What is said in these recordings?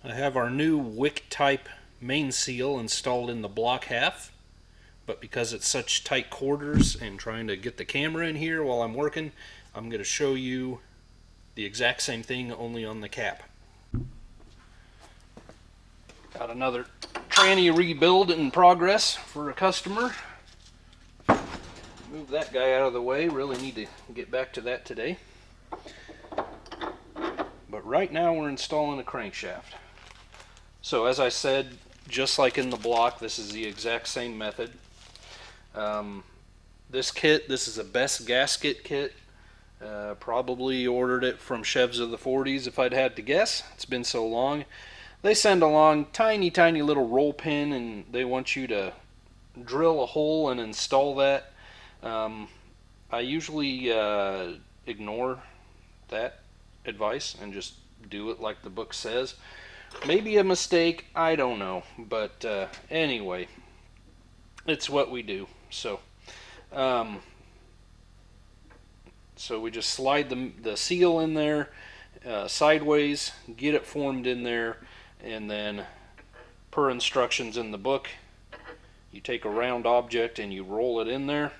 I have our new wick type main seal installed in the block half, but because it's such tight quarters and trying to get the camera in here while I'm working, I'm going to show you the exact same thing only on the cap. Got another tranny rebuild in progress for a customer. Move that guy out of the way, really need to get back to that today. But right now we're installing a crankshaft. So as I said, just like in the block, this is the exact same method. This is a best gasket kit. Probably ordered it from Chevs of the 40s if I'd had to guess. It's been so long. They send along tiny little roll pin, and they want you to drill a hole and install that. I usually ignore that advice and just do it like the book says. Maybe a mistake, I don't know, but anyway, it's what we do. So we just slide the seal in there sideways, get it formed in there, and then per instructions in the book, you take a round object and you roll it in there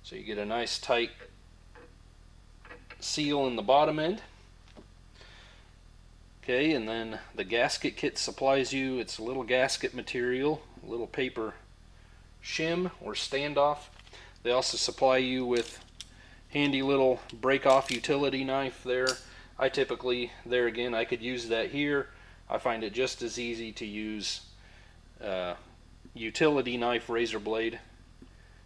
so you get a nice tight seal in the bottom end. Okay, and then the gasket kit supplies you, it's a little gasket material, a little paper shim or standoff. They also supply you with handy little break-off utility knife there. I typically, there again, I could use that here. I find it just as easy to use utility knife razor blade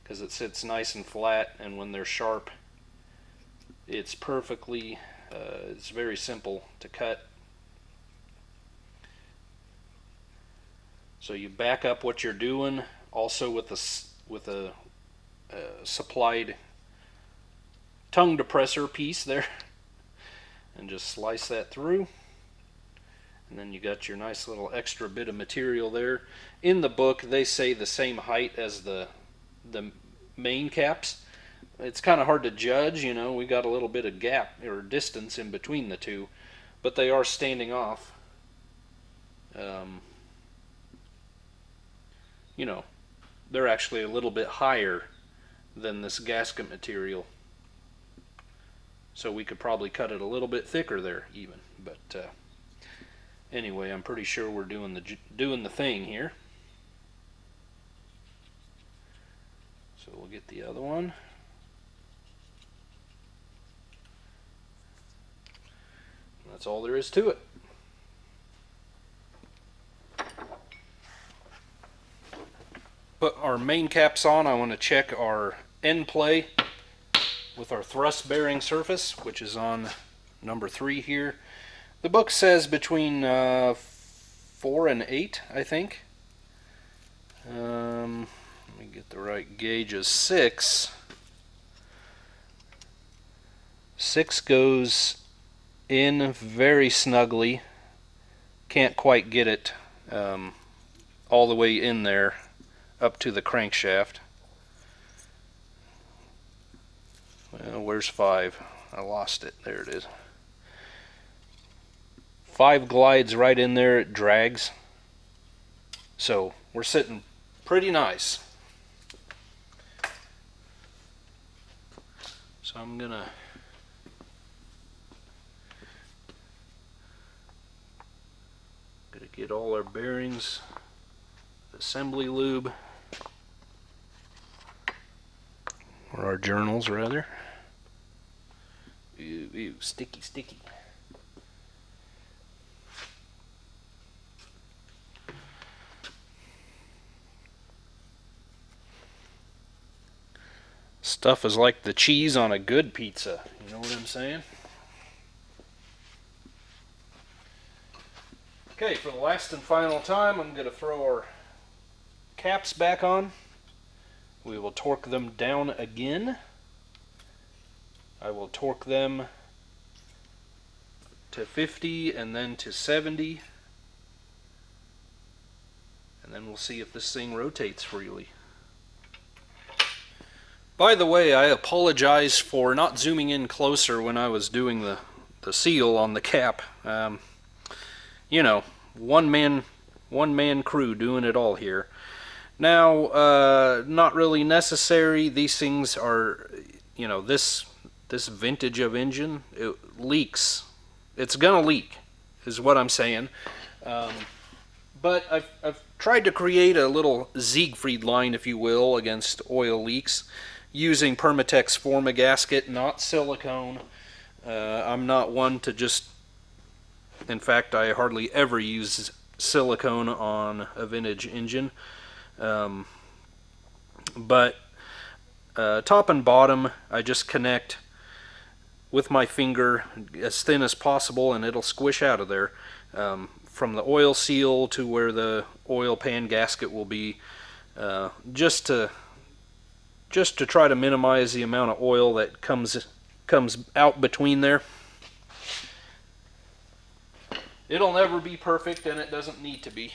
because it sits nice and flat, and when they're sharp, it's perfectly, it's very simple to cut. So you back up what you're doing, also with a supplied tongue depressor piece there, and just slice that through. And then you got your nice little extra bit of material there. In the book, they say the same height as the main caps. It's kind of hard to judge, you know, we got a little bit of gap or distance in between the two, but they are standing off. You know, they're actually a little bit higher than this gasket material. So we could probably cut it a little bit thicker there even, but anyway, I'm pretty sure we're doing the thing here. So we'll get the other one. That's all there is to it. Put our main caps on. I want to check our end play with our thrust bearing surface, which is on number 3 here. The book says between 4 and 8, I think. Let me get the right gauges. 6. 6 goes in very snugly. Can't quite get it all the way in there up to the crankshaft. Well, where's 5? I lost it. There it is. 5 glides right in there. It drags. So we're sitting pretty nice. So I'm gonna get all our bearings, assembly lube, or our journals rather. Ew, sticky. Stuff is like the cheese on a good pizza, you know what I'm saying? Okay, for the last and final time, I'm going to throw our caps back on. We will torque them down again. I will torque them to 50 and then to 70. And then we'll see if this thing rotates freely. By the way, I apologize for not zooming in closer when I was doing the seal on the cap. you know, one man crew doing it all here. Now, not really necessary. These things are, this vintage of engine, it leaks. It's gonna leak, is what I'm saying. Um, but I've tried to create a little Siegfried line, if you will, against oil leaks using Permatex Forma gasket, not silicone. I'm not one to just, in fact, I hardly ever use silicone on a vintage engine. Um, but top and bottom, I just connect with my finger as thin as possible, and it'll squish out of there. From the oil seal to where the oil pan gasket will be, just to try to minimize the amount of oil that comes out between there. It'll never be perfect, and it doesn't need to be.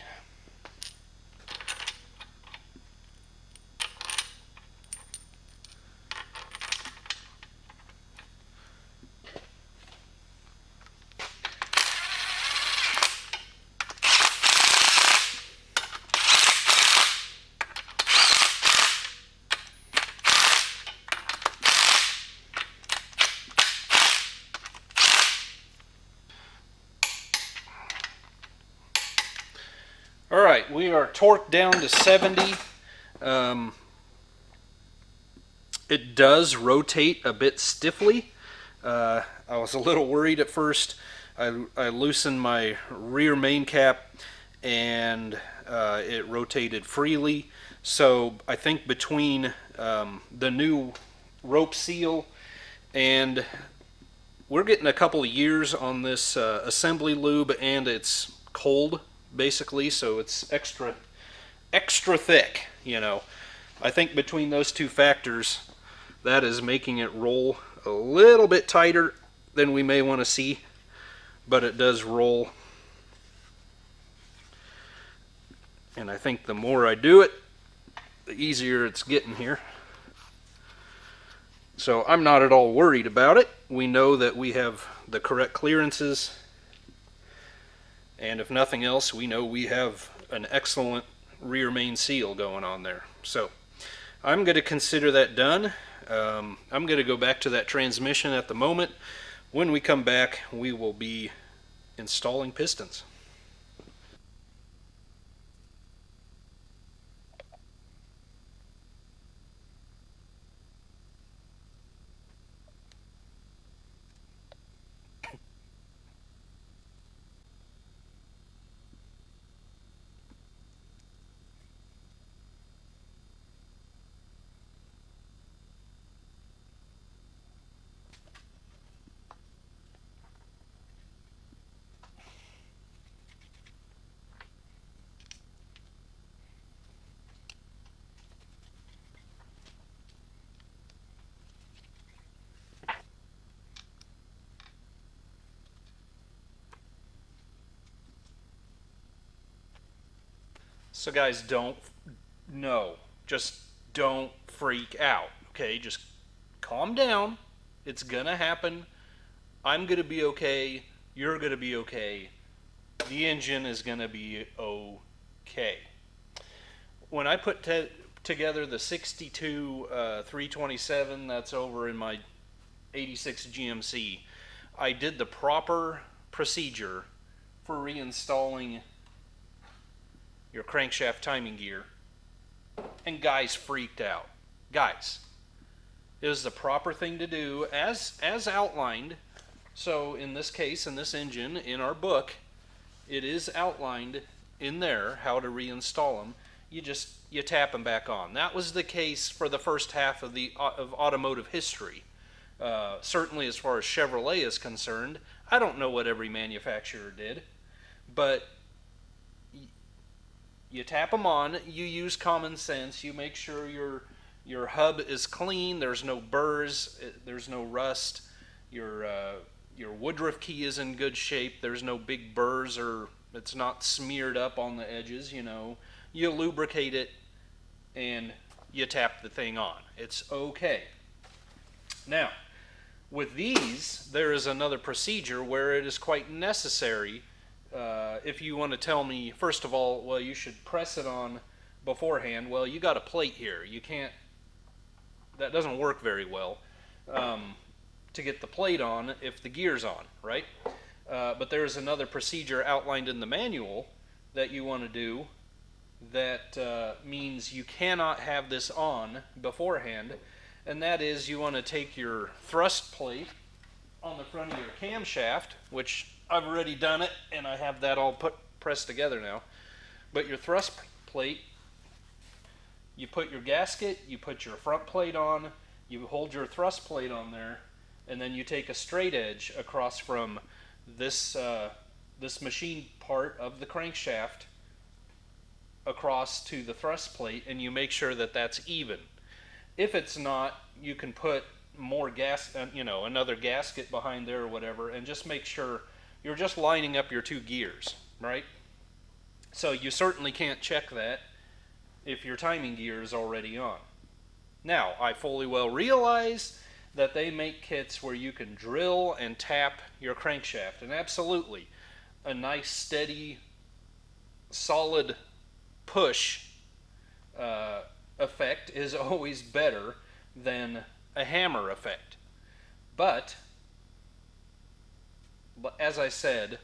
Alright, we are torqued down to 70. It does rotate a bit stiffly. I was a little worried at first. I loosened my rear main cap and it rotated freely. So I think between the new rope seal and we're getting a couple of years on this assembly lube, and it's cold basically, so it's extra thick, I think between those two factors, that is making it roll a little bit tighter than we may want to see, but it does roll. And I think the more I do it, the easier it's getting here. So I'm not at all worried about it. We know that we have the correct clearances, and if nothing else, we know we have an excellent rear main seal going on there. So I'm going to consider that done. I'm going to go back to that transmission at the moment. When we come back, we will be installing pistons. So guys, just don't freak out, okay? Just calm down. It's gonna happen. I'm gonna be okay. You're gonna be okay. The engine is gonna be okay. When I put together the 62 327 that's over in my 86 GMC, I did the proper procedure for reinstalling your crankshaft timing gear, and guys freaked out. Guys, it is the proper thing to do as outlined. So in this case, in this engine, in our book, it is outlined in there how to reinstall them. You tap them back on. That was the case for the first half of automotive history. Certainly as far as Chevrolet is concerned, I don't know what every manufacturer did, but you tap them on, you use common sense, you make sure your hub is clean, there's no burrs, there's no rust, your woodruff key is in good shape, there's no big burrs or it's not smeared up on the edges, You lubricate it and you tap the thing on. It's okay. Now, with these, there is another procedure where it is quite necessary If you want to tell me, first of all, well, you should press it on beforehand. Well, you got a plate here. You can't. That doesn't work very well to get the plate on if the gear's on, right? But there's another procedure outlined in the manual that you want to do that means you cannot have this on beforehand, and that is you want to take your thrust plate on the front of your camshaft, which I've already done it and I have that all pressed together now. But your thrust plate, you put your gasket, you put your front plate on, you hold your thrust plate on there, and then you take a straight edge across from this this machine part of the crankshaft across to the thrust plate, and you make sure that that's even. If it's not, you can put more another gasket behind there or whatever, and just make sure you're just lining up your two gears, right? So you certainly can't check that if your timing gear is already on. Now, I fully well realize that they make kits where you can drill and tap your crankshaft, and absolutely, a nice, steady, solid push effect is always better than a hammer effect. But as I said,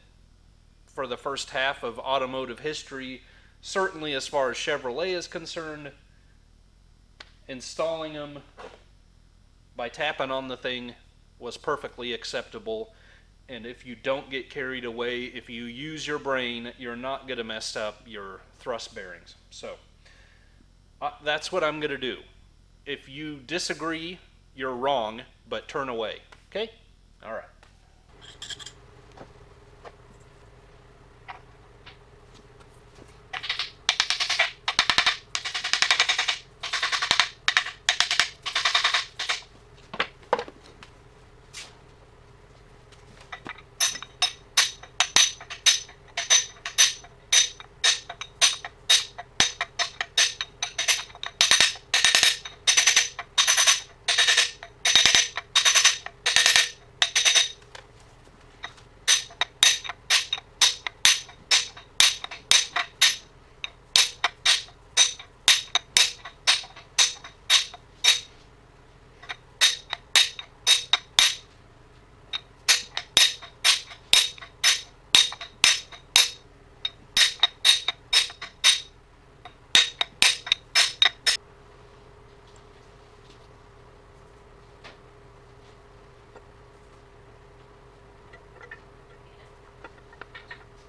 for the first half of automotive history, certainly as far as Chevrolet is concerned, installing them by tapping on the thing was perfectly acceptable. And if you don't get carried away, if you use your brain, you're not going to mess up your thrust bearings. So that's what I'm going to do. If you disagree, you're wrong, but turn away. Okay? All right.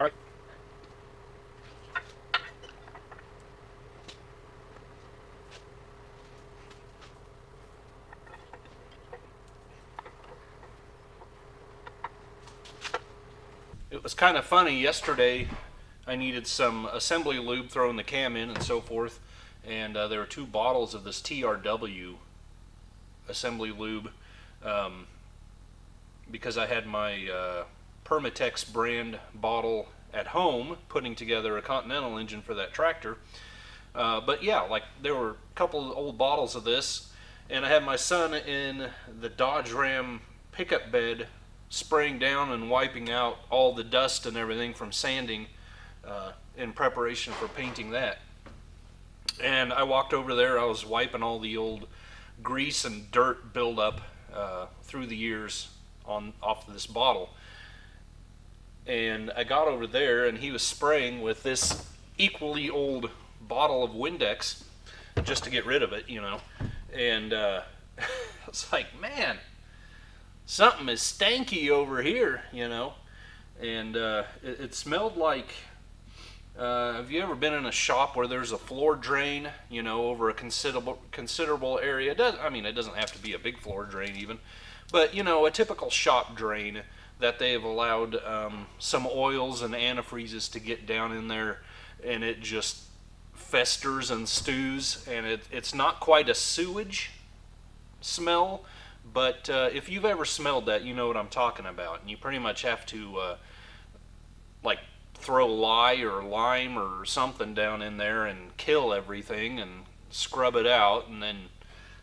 All right. It was kind of funny yesterday. I needed some assembly lube, throwing the cam in and so forth, and there were 2 bottles of this TRW assembly lube because I had my Permatex brand bottle at home putting together a Continental engine for that tractor. But yeah, like there were a couple of old bottles of this, and I had my son in the Dodge Ram pickup bed spraying down and wiping out all the dust and everything from sanding in preparation for painting that. And I walked over there, I was wiping all the old grease and dirt buildup through the years off of this bottle. And I got over there and he was spraying with this equally old bottle of Windex just to get rid of it, you know. And I was like, man, something is stanky over here, you know. And it smelled like, have you ever been in a shop where there's a floor drain, you know, over a considerable area? It doesn't have to be a big floor drain even, but you know, a typical shop drain that they've allowed some oils and antifreezes to get down in there, and it just festers and stews, and it's not quite a sewage smell, but if you've ever smelled that, you know what I'm talking about. And you pretty much have to like throw lye or lime or something down in there and kill everything and scrub it out, and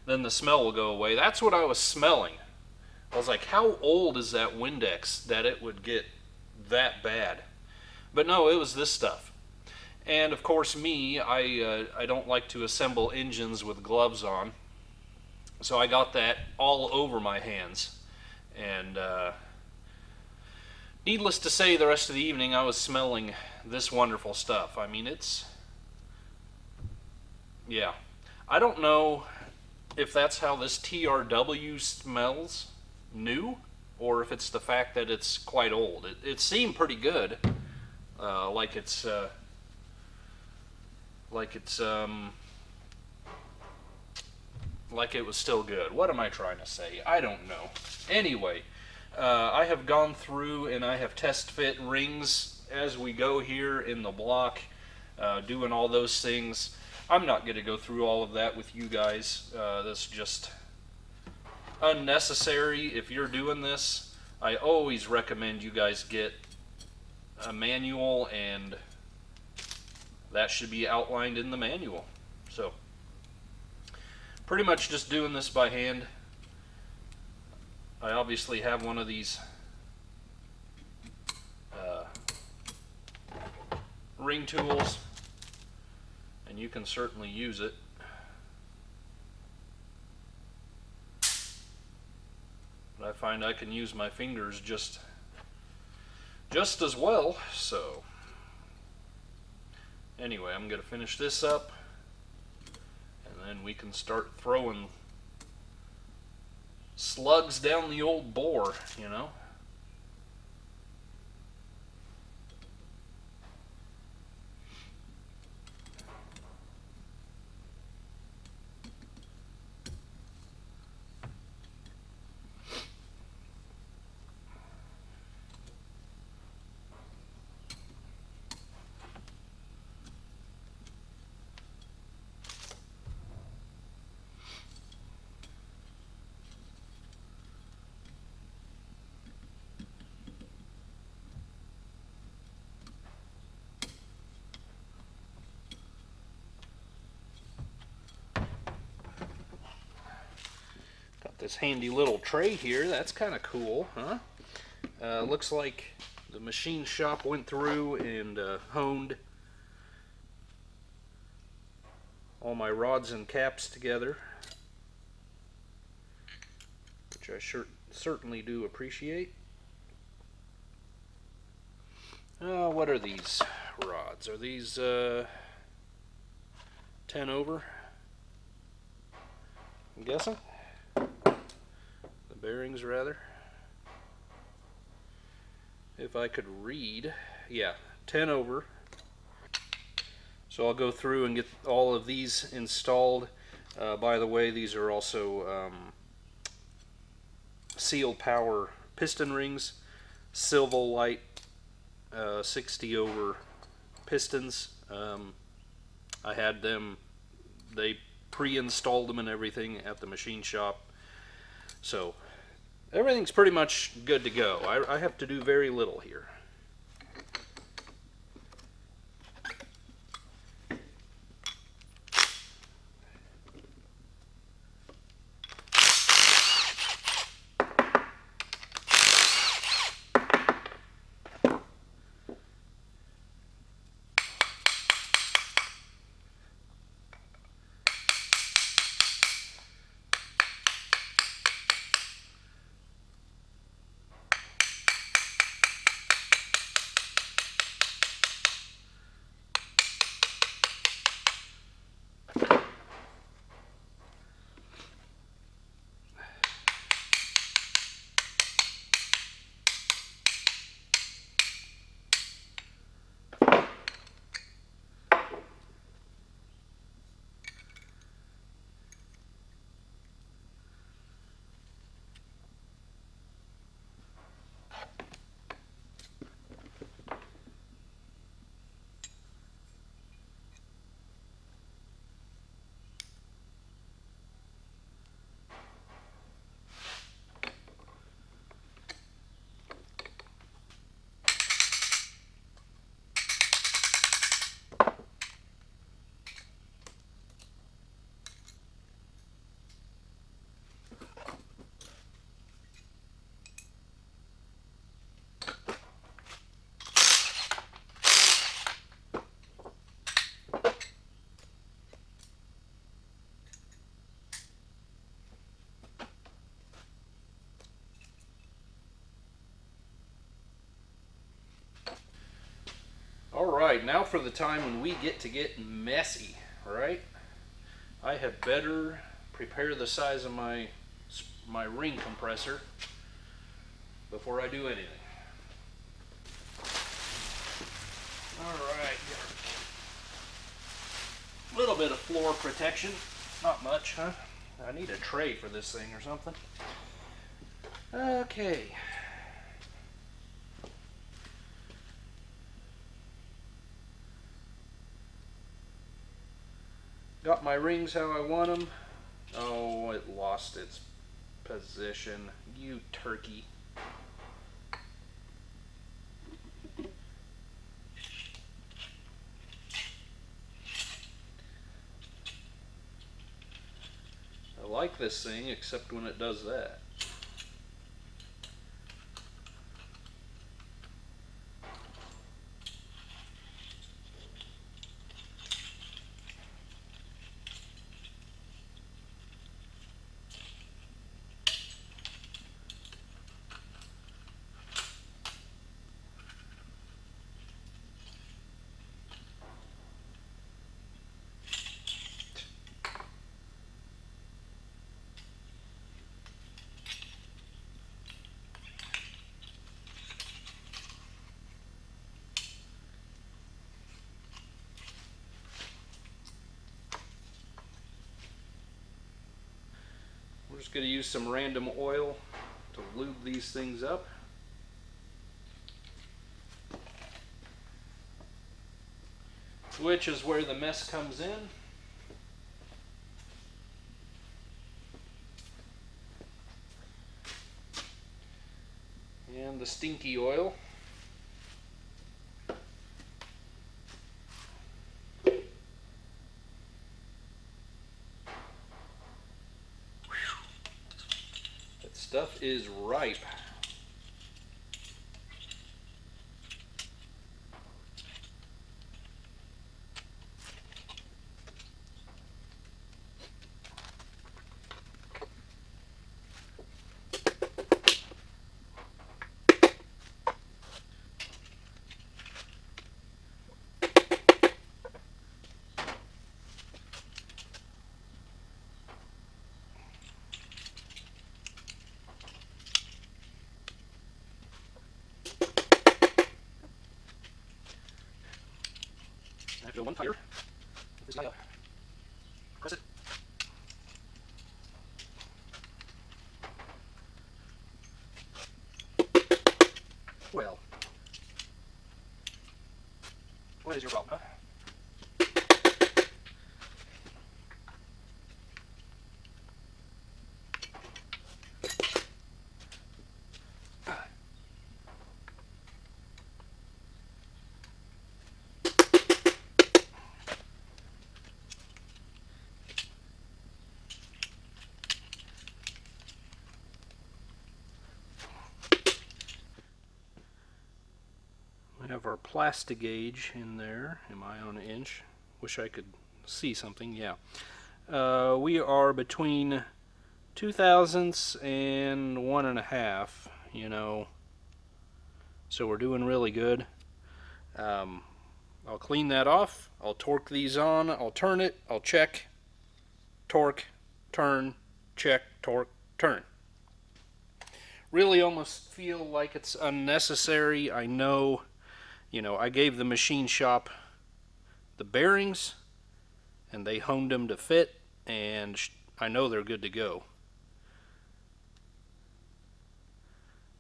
then the smell will go away. That's what I was smelling. I was like, how old is that Windex that it would get that bad? But no, it was this stuff. And of course, me, I don't like to assemble engines with gloves on, so I got that all over my hands. And needless to say, the rest of the evening I was smelling this wonderful stuff. I mean, yeah. I don't know if that's how this TRW smells new, or if it's the fact that it's quite old. It seemed pretty good, like it's like it's like it was still good. What am I trying to say? I don't know. Anyway, I have gone through and I have test fit rings as we go here in the block, doing all those things. I'm not going to go through all of that with you guys. That's just unnecessary. If you're doing this, I always recommend you guys get a manual, and that should be outlined in the manual. So, pretty much just doing this by hand. I obviously have one of these ring tools, and you can certainly use it. But I find I can use my fingers just as well. So anyway, I'm going to finish this up, and then we can start throwing slugs down the old bore, you know. Got this handy little tray here. That's kind of cool, huh? Looks like the machine shop went through and honed all my rods and caps together, which I certainly do appreciate. What are these rods? Are these 10 over? I'm guessing. The bearings, rather. If I could read, yeah, 10 over. So I'll go through and get all of these installed. By the way, these are also Seal Power piston rings, Silvolite 60 over pistons. I had them, they pre-installed them and everything at the machine shop. So everything's pretty much good to go. I have to do very little here. right, now for the time when we get to get messy, right? I had better prepare the size of my ring compressor before I do anything. Alright, a little bit of floor protection. Not much, huh? I need a tray for this thing or something. Okay. Got my rings how I want them. Oh, it lost its position. You turkey. I like this thing except when it does that. We're just going to use some random oil to lube these things up. Which is where the mess comes in. And the stinky oil. That stuff is ripe. I have to go one tire. This guy up. Press it. Well, what is your problem, huh? We have our plastic gauge in there. Am I on an inch? Wish I could see something. Yeah. We are between 2/1000 and 1.5, you know. So we're doing really good. I'll clean that off. I'll torque these on. I'll turn it. I'll check. Torque. Turn. Check. Torque. Turn. Really almost feel like it's unnecessary. I know. You know, I gave the machine shop the bearings, and they honed them to fit, and I know they're good to go.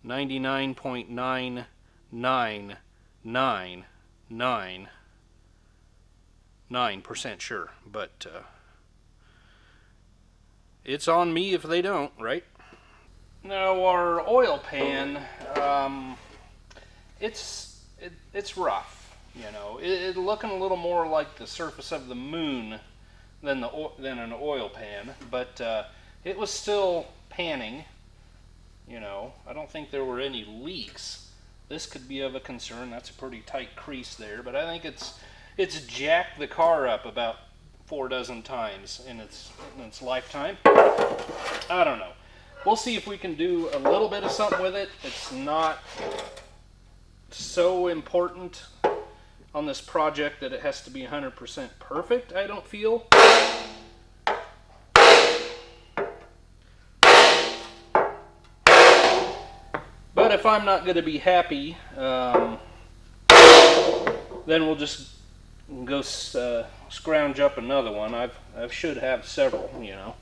99.9999% sure, but it's on me if they don't, right? Now our oil pan, it's rough, you know. It's looking a little more like the surface of the moon than an oil pan, but it was still panning. You know, I don't think there were any leaks. This could be of a concern. That's a pretty tight crease there, but I think it's jacked the car up about 4 times in its lifetime. I don't know. We'll see if we can do a little bit of something with it. It's not so important. on this project that it has to be 100% perfect, I don't feel. But if I'm not going to be happy, then we'll just go scrounge up another one. I should have several, you know.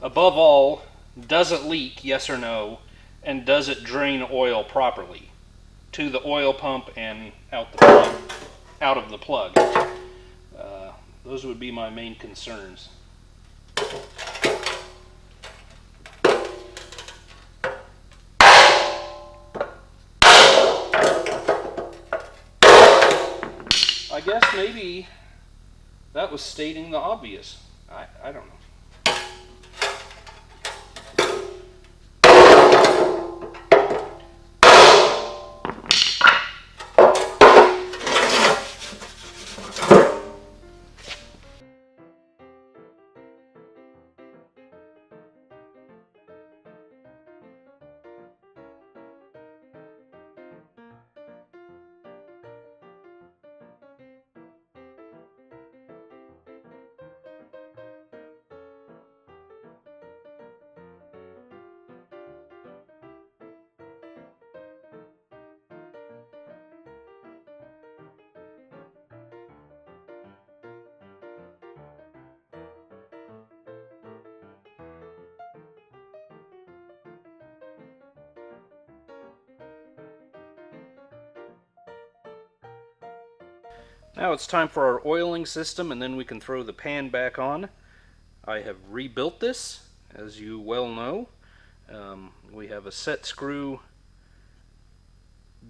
Above all, does it leak, yes or no, and does it drain oil properly to the oil pump and out the plug, out of the plug? Those would be my main concerns. I guess maybe that was stating the obvious. I don't know. Now it's time for our oiling system, and then we can throw the pan back on. I have rebuilt this, as you well know. We have a set screw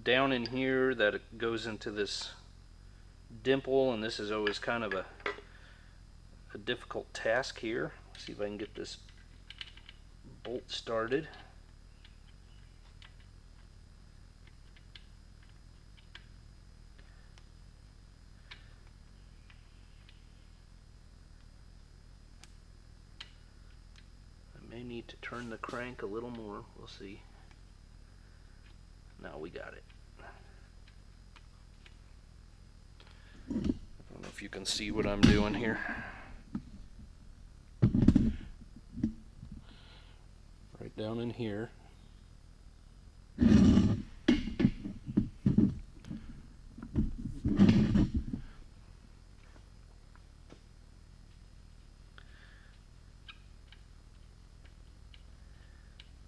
down in here that goes into this dimple, and this is always kind of a difficult task here. Let's see if I can get this bolt started. I need to turn the crank a little more. We'll see. Now we got it. I don't know if you can see what I'm doing here. Right down in here.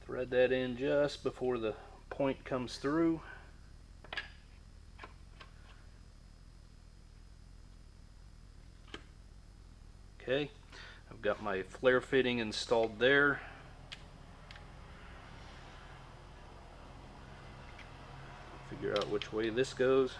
Thread that in just before the point comes through. Okay, I've got my flare fitting installed there. Figure out which way this goes.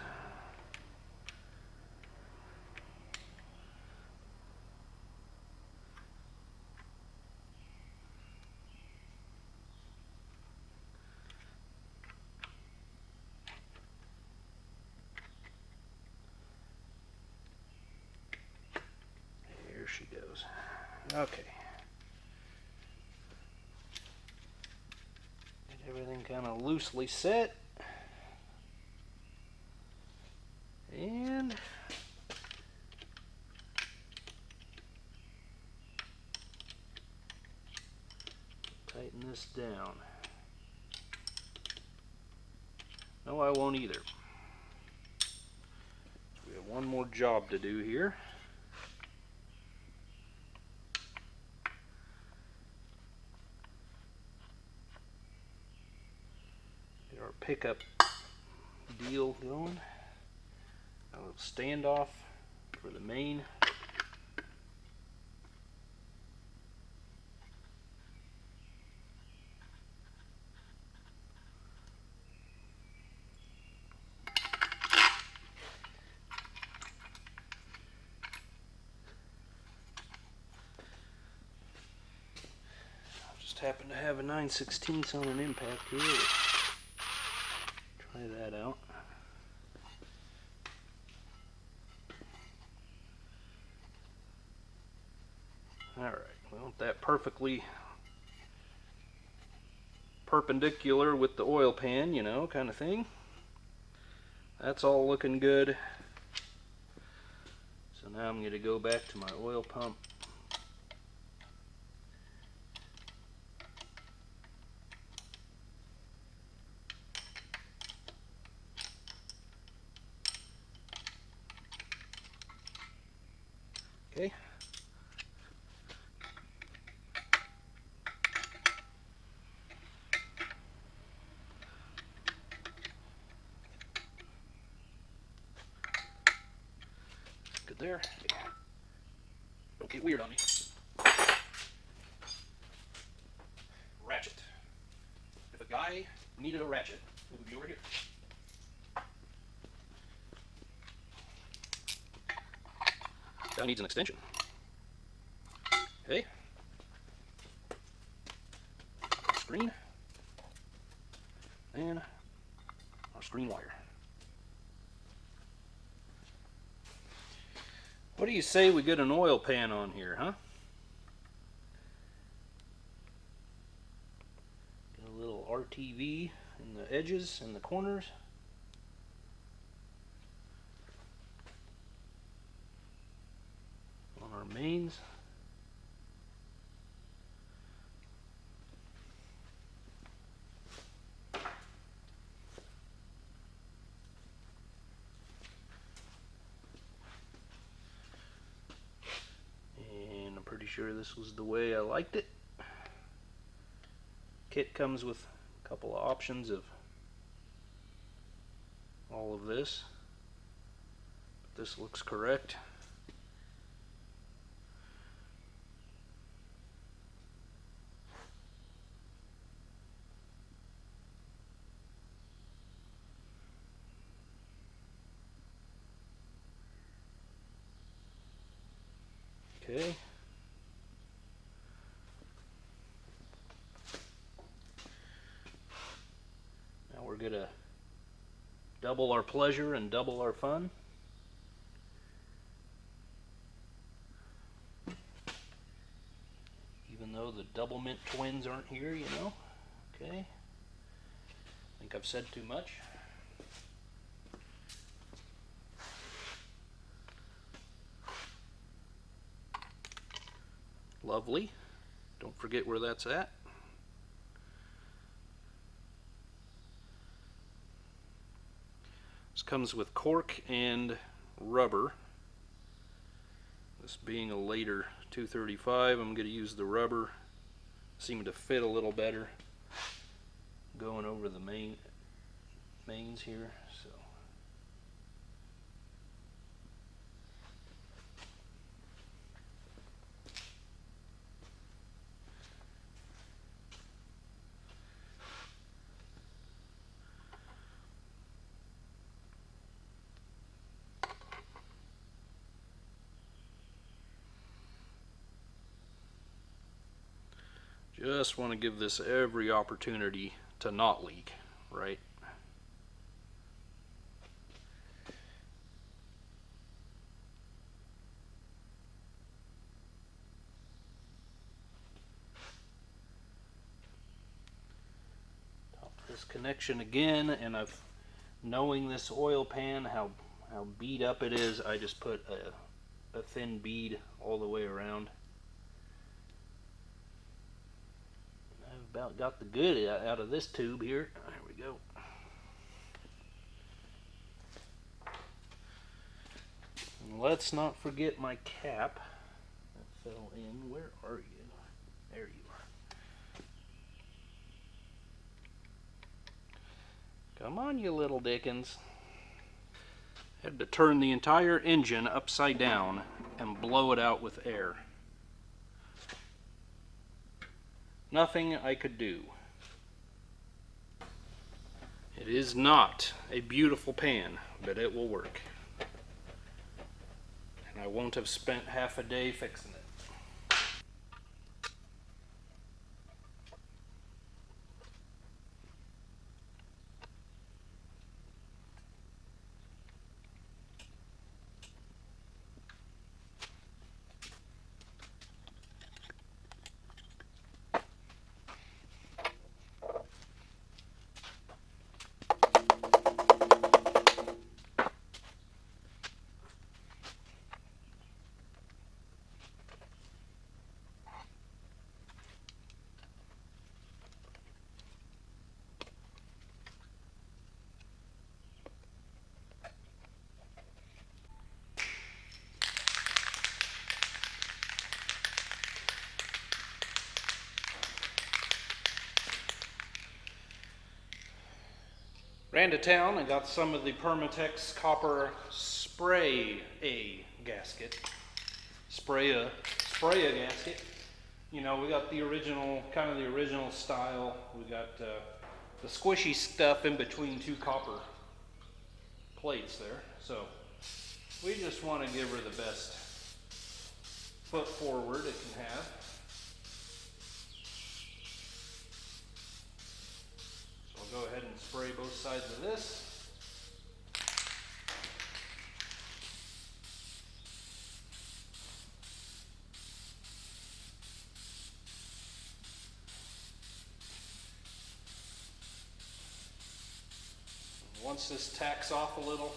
There she goes. Okay. Get everything kind of loosely set. And tighten this down. No, I won't either. We have one more job to do here. Get our pickup deal going. A little standoff for the main. I just happen to have a 9/16 on an impact here. Try that out. Alright, we want that perfectly perpendicular with the oil pan, you know, kind of thing. That's all looking good. So now I'm going to go back to my oil pump. Okay. Good there. Don't get weird on me. Ratchet. If a guy needed a ratchet, it would be over here. Guy needs an extension. Okay. Screen. And our screen wire. What do you say we get an oil pan on here, huh? Get a little RTV in the edges and the corners. On our mains. Pretty sure this was the way I liked it. Kit comes with a couple of options of all of this, but this looks correct. Okay. We're gonna double our pleasure and double our fun. Even though the Double Mint twins aren't here, you know. Okay. I think I've said too much. Lovely. Don't forget where that's at. This comes with cork and rubber. This being a later 235, I'm going to use the rubber. Seem to fit a little better going over the mains here. So just want to give this every opportunity to not leak, right? Top this connection again, and knowing this oil pan, how beat up it is, I just put a thin bead all the way around. About got the good out of this tube here. There we go. And let's not forget my cap that fell in. Where are you? There you are. Come on, you little Dickens. Had to turn the entire engine upside down and blow it out with air. Nothing I could do. It is not a beautiful pan, but it will work. And I won't have spent half a day fixing it. Ran to town and got some of the Permatex copper spray a gasket. Spray a gasket. You know, we got the original, kind of the original style. We got the squishy stuff in between two copper plates there. So we just want to give her the best foot forward it can have. So I'll go ahead and spray both sides of this. Once this tacks off a little,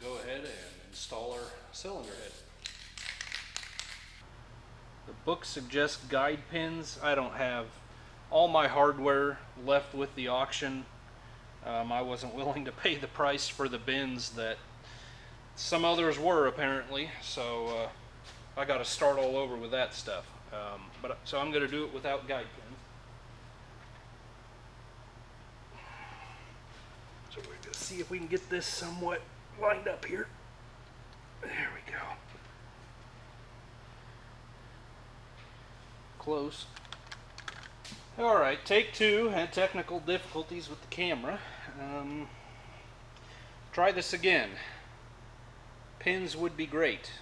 we'll go ahead and install our cylinder head. The book suggests guide pins. I don't have all my hardware left with the auction. I wasn't willing to pay the price for the bins that some others were apparently, so I got to start all over with that stuff. So I'm going to do it without guide pins. So we're going to see if we can get this somewhat lined up here. There we go. Close. Alright, take two. Had technical difficulties with the camera. Try this again. Pins would be great.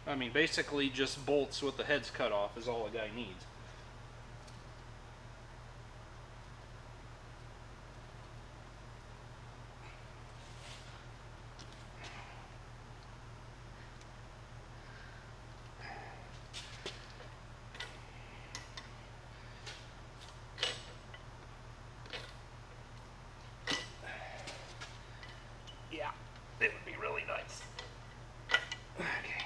I mean, basically just bolts with the heads cut off is all a guy needs. Yeah, it would be really nice. Okay.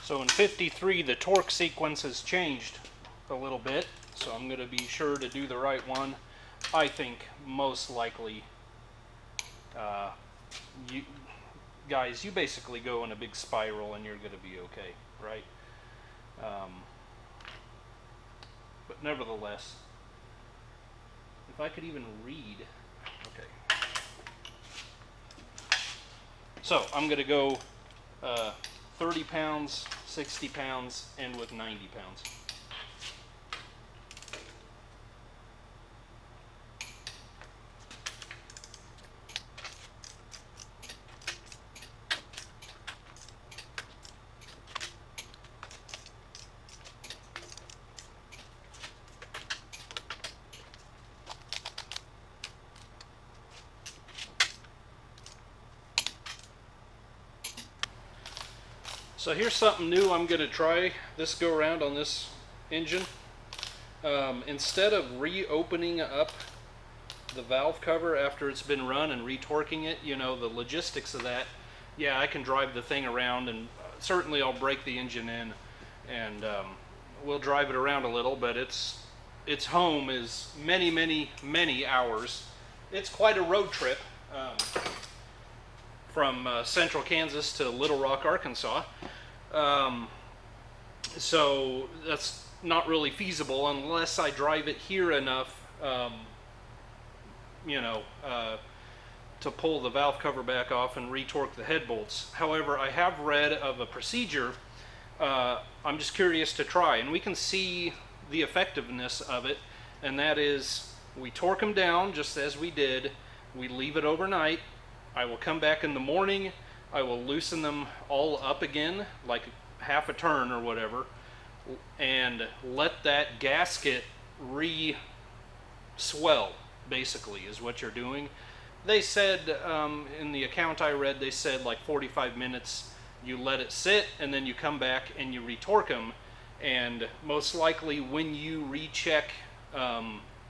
So in 53, the torque sequence has changed a little bit, so I'm going to be sure to do the right one. I think most likely, you guys, you basically go in a big spiral and you're going to be okay, right? But nevertheless, if I could even read, okay. So I'm going to go 30 pounds, 60 pounds, and with 90 pounds. So here's something new I'm going to try this go around on this engine. Instead of reopening up the valve cover after it's been run and retorquing it, you know, the logistics of that, yeah, I can drive the thing around, and certainly I'll break the engine in and we'll drive it around a little, but its home is many, many, many hours. It's quite a road trip. From central Kansas to Little Rock, Arkansas. So that's not really feasible unless I drive it here enough, you know, to pull the valve cover back off and retorque the head bolts. However, I have read of a procedure I'm just curious to try, and we can see the effectiveness of it, and that is we torque them down just as we did, we leave it overnight. I will come back in the morning, I will loosen them all up again, like half a turn or whatever, and let that gasket re-swell, basically, is what you're doing. They said, in the account I read, they said like 45 minutes, you let it sit, and then you come back and you retorque them, and most likely when you recheck,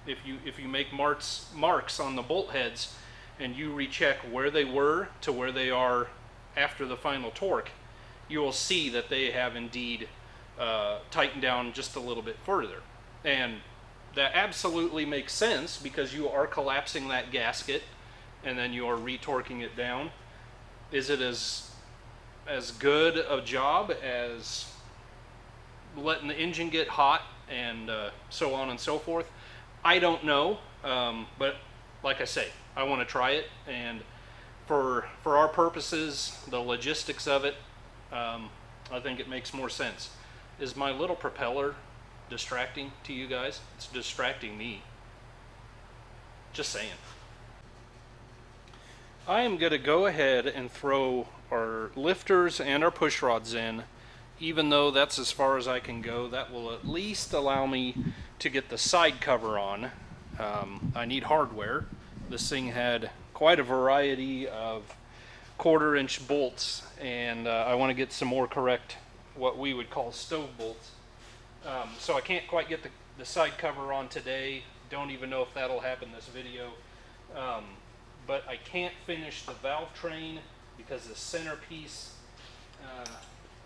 if you make marks on the bolt heads, and you recheck where they were to where they are after the final torque, you will see that they have indeed tightened down just a little bit further. And that absolutely makes sense because you are collapsing that gasket and then you are retorquing it down. Is it as as good a job as letting the engine get hot and so on and so forth. I don't know, but like I say, I want to try it, and for our purposes, the logistics of it, I think it makes more sense. Is my little propeller distracting to you guys? It's distracting me. Just saying. I am going to go ahead and throw our lifters and our push rods in, even though that's as far as I can go. That will at least allow me to get the side cover on. I need hardware. This thing had quite a variety of 1/4-inch bolts, and I want to get some more correct, what we would call stove bolts. So I can't quite get the side cover on today. Don't even know if that'll happen this video. But I can't finish the valve train because the centerpiece,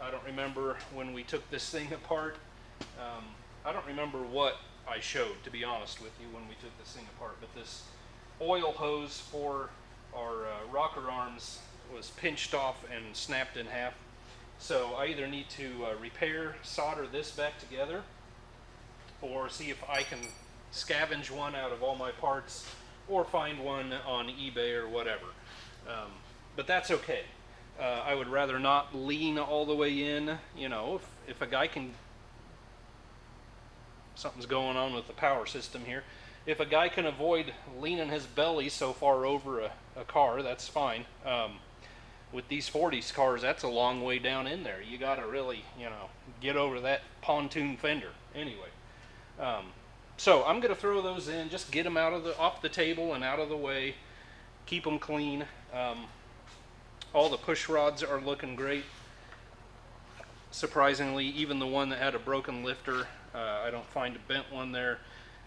I don't remember when we took this thing apart. I don't remember what I showed, to be honest with you, when we took this thing apart, but this oil hose for our rocker arms was pinched off and snapped in half. So I either need to repair, solder this back together, or see if I can scavenge one out of all my parts, or find one on eBay or whatever. But that's okay. I would rather not lean all the way in. You know, if a guy can, something's going on with the power system here. If a guy can avoid leaning his belly so far over a car, that's fine. With these 40s cars, that's a long way down in there. You gotta really, you know, get over that pontoon fender. Anyway, so I'm gonna throw those in, just get them off the table and out of the way, keep them clean. All the push rods are looking great. Surprisingly, even the one that had a broken lifter, I don't find a bent one there.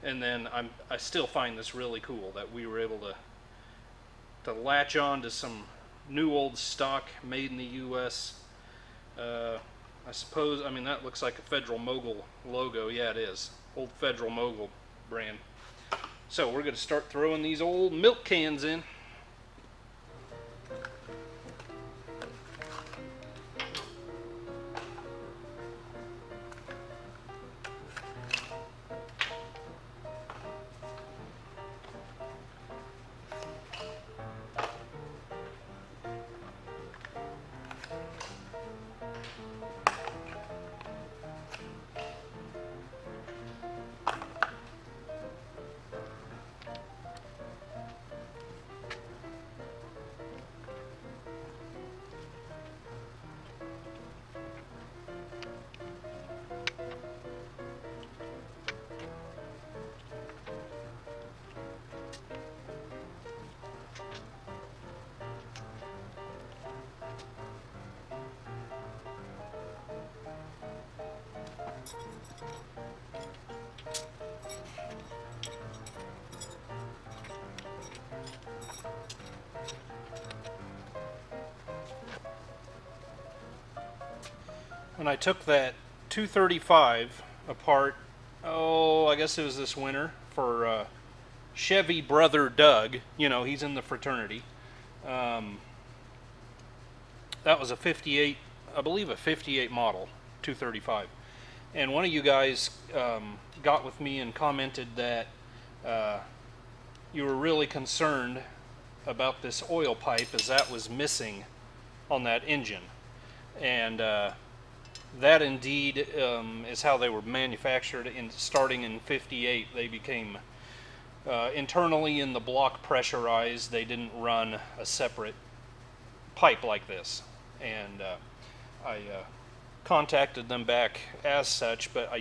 And then I still find this really cool that we were able to latch on to some new old stock made in the US. I suppose, I mean, that looks like a Federal Mogul logo. Yeah, it is. Old Federal Mogul brand. So we're going to start throwing these old milk cans in. When I took that 235 apart, I guess it was this winter, for Chevy brother Doug, you know, he's in the fraternity. That was a 58, I believe a 58 model 235. And one of you guys got with me and commented that you were really concerned about this oil pipe, as that was missing on that engine. And that indeed is how they were manufactured. Starting in 58, they became internally in the block pressurized. They didn't run a separate pipe like this, and I contacted them back as such. But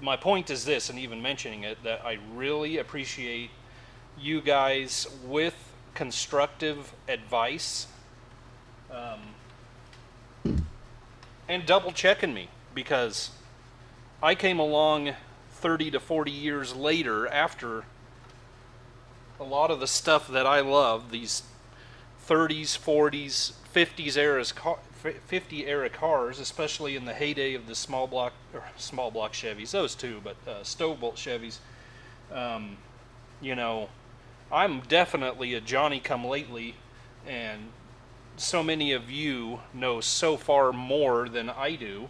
my point is this, and even mentioning it, that I really appreciate you guys with constructive advice. And double checking me, because I came along 30 to 40 years later after a lot of the stuff that I love, these 30s, 40s, 50 era cars, especially in the heyday of the small block Chevys, those two, but Stovebolt Chevys. You know, I'm definitely a Johnny come lately, and so many of you know so far more than I do,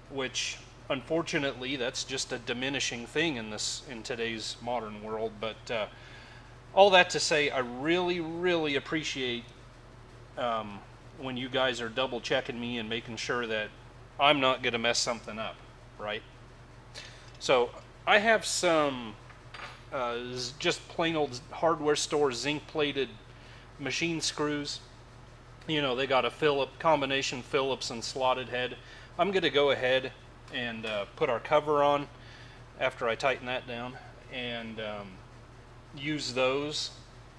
which unfortunately that's just a diminishing thing in today's modern world. But all that to say, I really appreciate when you guys are double checking me and making sure that I'm not going to mess something up, right? So I have some just plain old hardware store zinc plated machine screws. You know, they got a combination Phillips and slotted head. I'm going to go ahead and put our cover on after I tighten that down and use those.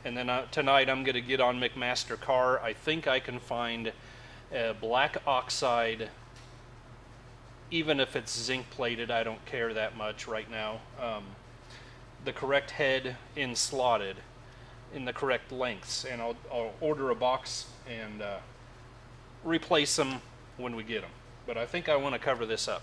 And then tonight I'm going to get on McMaster Car. I think I can find a black oxide, even if it's zinc plated. I don't care that much right now. The correct head in slotted in the correct lengths, and I'll order a box and replace them when we get them. But I think I want to cover this up.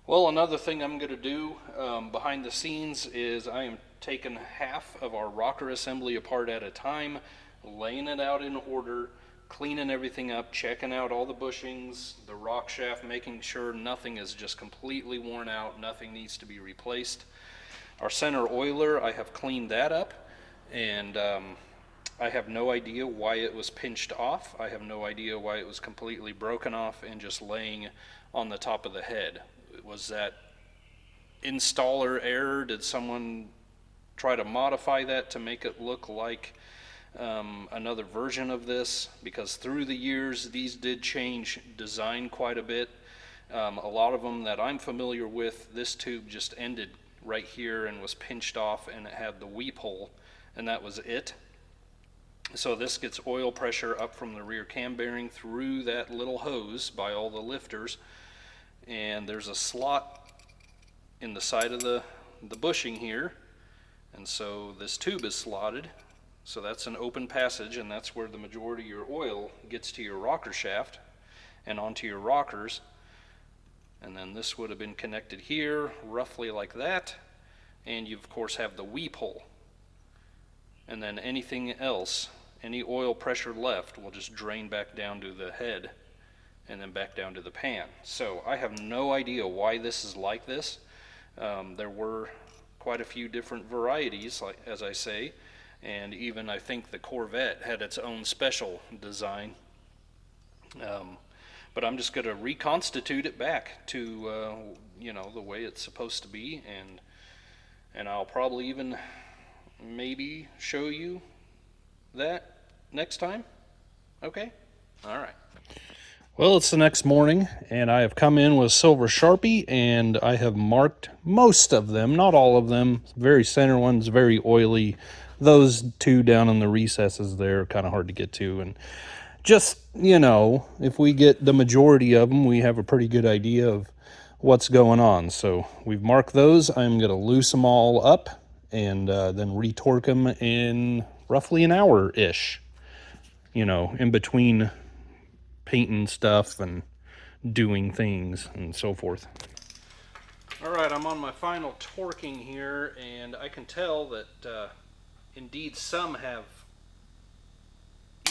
Well, another thing I'm going to do behind the scenes is I am taking half of our rocker assembly apart at a time, laying it out in order, cleaning everything up, checking out all the bushings, the rock shaft, making sure nothing is just completely worn out, nothing needs to be replaced. Our center oiler, I have cleaned that up, and I have no idea why it was pinched off. I have no idea why it was completely broken off and just laying on the top of the head. Was that installer error? Did someone try to modify that to make it look like another version of this? Because through the years, these did change design quite a bit. A lot of them that I'm familiar with, this tube just ended right here and was pinched off, and it had the weep hole, and that was it. So this gets oil pressure up from the rear cam bearing through that little hose by all the lifters, and there's a slot in the side of the bushing here, and so this tube is slotted, so that's an open passage, and that's where the majority of your oil gets to your rocker shaft and onto your rockers. And then this would have been connected here roughly like that, and you of course have the weep hole, and then anything else, any oil pressure left, will just drain back down to the head and then back down to the pan. So I have no idea why this is like this. There were quite a few different varieties, like as I say, and even I think the Corvette had its own special design. But I'm just going to reconstitute it back to the way it's supposed to be, and I'll probably even maybe show you that next time. Okay? All right. Well, it's the next morning, and I have come in with silver Sharpie, and I have marked most of them, not all of them. Very center ones, very oily. Those two down in the recesses there are kind of hard to get to, and just, if we get the majority of them, we have a pretty good idea of what's going on. So we've marked those. I'm going to loose them all up and then retorque them in roughly an hour-ish, in between painting stuff and doing things and so forth. All right, I'm on my final torquing here, and I can tell that indeed some have,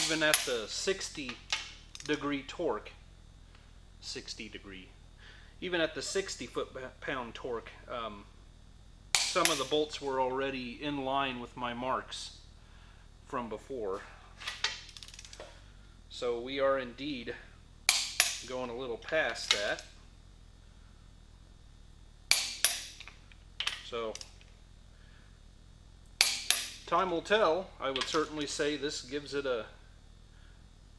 even at the 60-degree torque, 60 degree, even at the 60 foot-pound torque, some of the bolts were already in line with my marks from before. So we are indeed going a little past that. So time will tell. I would certainly say this gives it a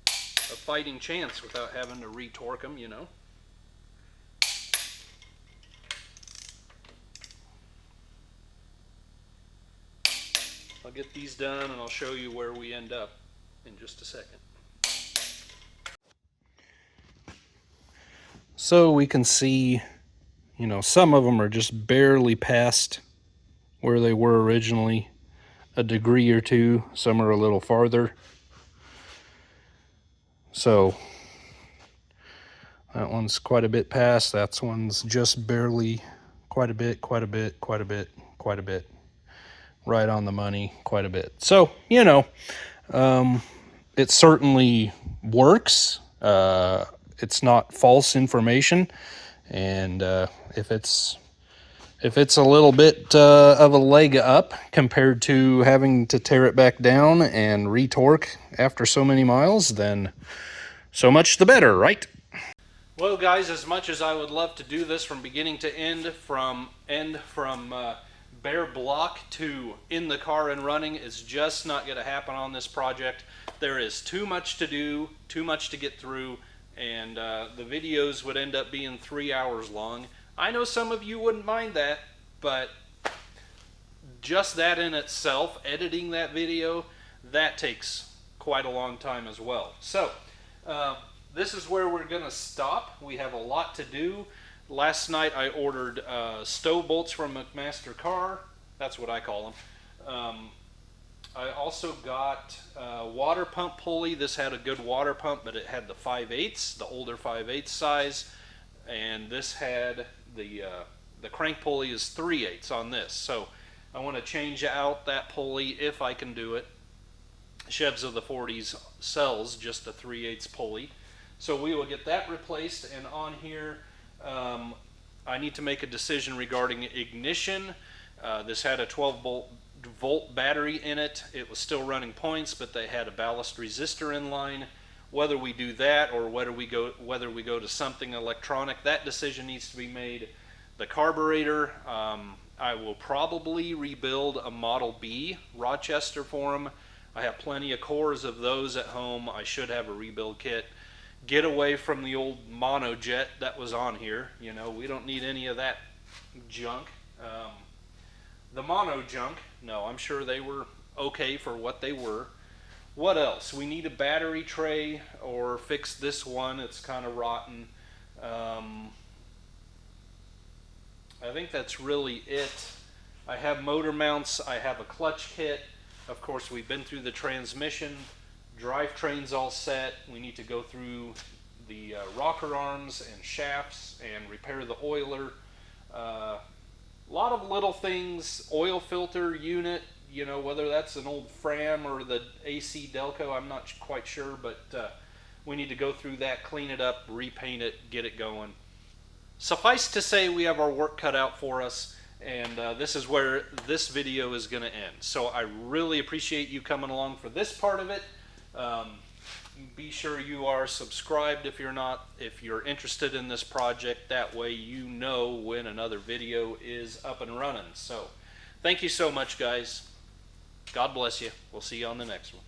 fighting chance without having to retorque them, I'll get these done and I'll show you where we end up in just a second. So we can see, some of them are just barely past where they were originally. a degree or two, some are a little farther. So that one's quite a bit past, that one's just barely, quite a bit, quite a bit, quite a bit, quite a bit. Right on the money, quite a bit. So, you know, it certainly works. It's not false information. And if it's a little bit of a leg up compared to having to tear it back down and retorque after so many miles, then so much the better, right? Well, guys, as much as I would love to do this from beginning to end, from bare block to in the car and running, it's just not going to happen on this project. There is too much to do, too much to get through, and the videos would end up being 3 hours long. I know some of you wouldn't mind that, but just that in itself, editing that video, that takes quite a long time as well. So, this is where we're going to stop. We have a lot to do. Last night I ordered Stovebolts from McMaster Car. That's what I call them. I also got a water pump pulley. This had a good water pump, but it had the 5/8, the older 5/8 size. And this had the crank pulley is 3/8 on this. So I want to change out that pulley if I can do it. Chevs of the 40s sells just a 3/8 pulley. So we will get that replaced, and on here I need to make a decision regarding ignition. This had a 12-volt battery in it. It was still running points, but they had a ballast resistor in line. Whether we do that or whether we go to something electronic, that decision needs to be made. The carburetor, I will probably rebuild a Model B Rochester for them. I have plenty of cores of those at home. I should have a rebuild kit. Get away from the old monojet that was on here. You know, we don't need any of that junk. The mono junk, no, I'm sure they were okay for what they were. What else? We need a battery tray or fix this one. It's kind of rotten. I think that's really it. I have motor mounts. I have a clutch kit. Of course, we've been through the transmission. Drivetrain's all set. We need to go through the rocker arms and shafts and repair the oiler. A lot of little things. Oil filter unit, you know, whether that's an old Fram or the AC Delco, I'm not quite sure, but we need to go through that, clean it up, repaint it, get it going. Suffice to say, we have our work cut out for us, and this is where this video is going to end. So I really appreciate you coming along for this part of it. Be sure you are subscribed if you're not, if you're interested in this project. That way you know when another video is up and running. So thank you so much, guys. God bless you. We'll see you on the next one.